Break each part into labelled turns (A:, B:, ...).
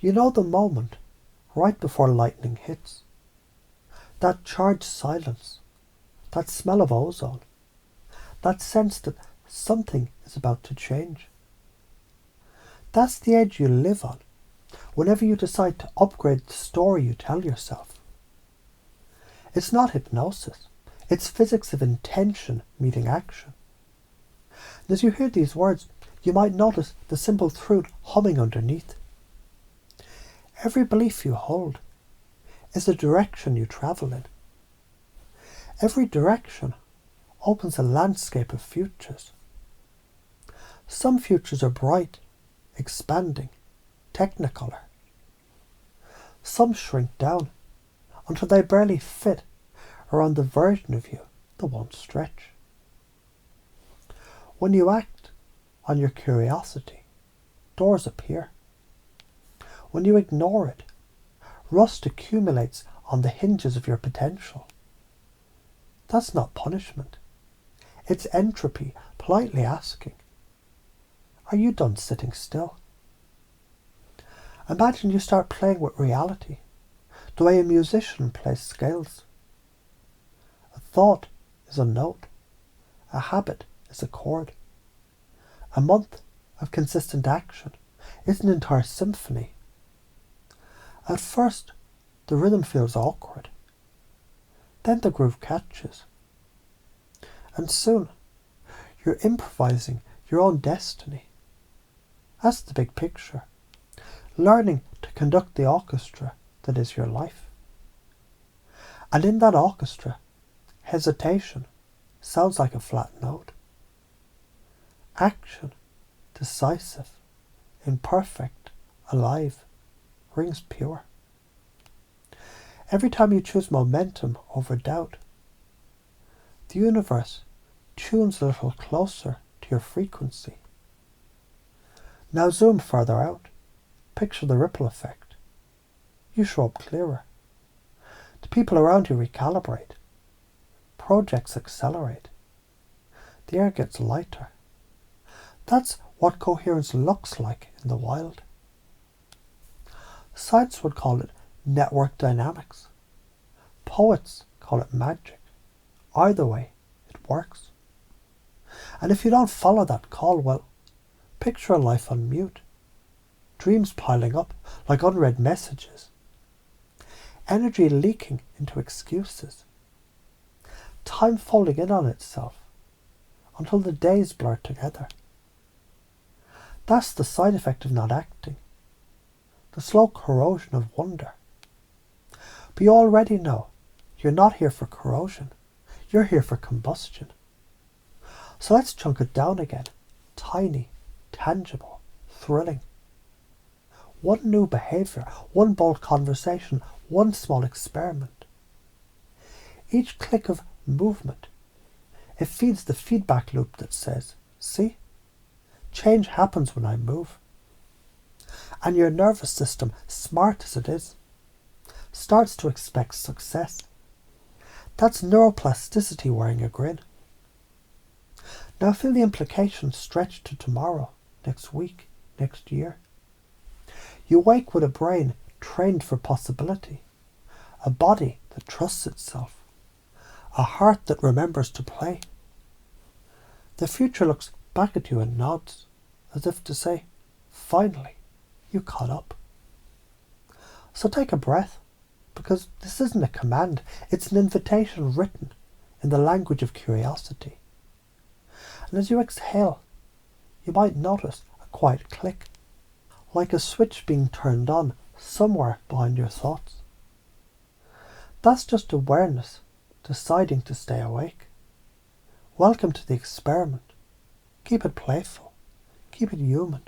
A: You know the moment right before lightning hits. That charged silence, that smell of ozone, that sense that something is about to change. That's the edge you live on whenever you decide to upgrade the story you tell yourself. It's not hypnosis, it's physics of intention meeting action. And as you hear these words, you might notice the simple truth humming underneath. Every belief you hold is the direction you travel in. Every direction opens a landscape of futures. Some futures are bright, expanding, technicolor. Some shrink down until they barely fit around the version of you that won't stretch. When you act on your curiosity, doors appear. When you ignore it, rust accumulates on the hinges of your potential. That's not punishment. It's entropy politely asking, are you done sitting still? Imagine you start playing with reality, the way a musician plays scales. A thought is a note, a habit is a chord. A month of consistent action is an entire symphony. At first, the rhythm feels awkward. Then the groove catches. And soon, you're improvising your own destiny. That's the big picture. Learning to conduct the orchestra that is your life. And in that orchestra, hesitation sounds like a flat note. Action, decisive, imperfect, alive, rings pure. Every time you choose momentum over doubt, the universe tunes a little closer to your frequency. Now zoom further out. Picture the ripple effect. You show up clearer. The people around you recalibrate. Projects accelerate. The air gets lighter. That's what coherence looks like in the wild. Science would call it network dynamics. Poets call it magic. Either way, it works. And if you don't follow that call, well, picture a life on mute. Dreams piling up like unread messages. Energy leaking into excuses. Time folding in on itself until the days blur together. That's the side effect of not acting. The slow corrosion of wonder. But you already know you're not here for corrosion. You're here for combustion. So let's chunk it down again. Tiny, tangible, thrilling. One new behaviour, one bold conversation, one small experiment. Each click of movement, it feeds the feedback loop that says, see, change happens when I move. And your nervous system, smart as it is, starts to expect success. That's neuroplasticity wearing a grin. Now feel the implications stretch to tomorrow, next week, next year. You wake with a brain trained for possibility, a body that trusts itself, a heart that remembers to play. The future looks back at you and nods, as if to say, finally, you caught up. So take a breath, because this isn't a command, it's an invitation written in the language of curiosity. And as you exhale, you might notice a quiet click, like a switch being turned on somewhere behind your thoughts. That's just awareness deciding to stay awake. Welcome to the experiment. Keep it playful. Keep it human.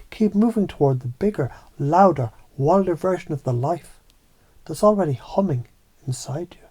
A: Keep moving toward the bigger, louder, wilder version of the life that's already humming inside you.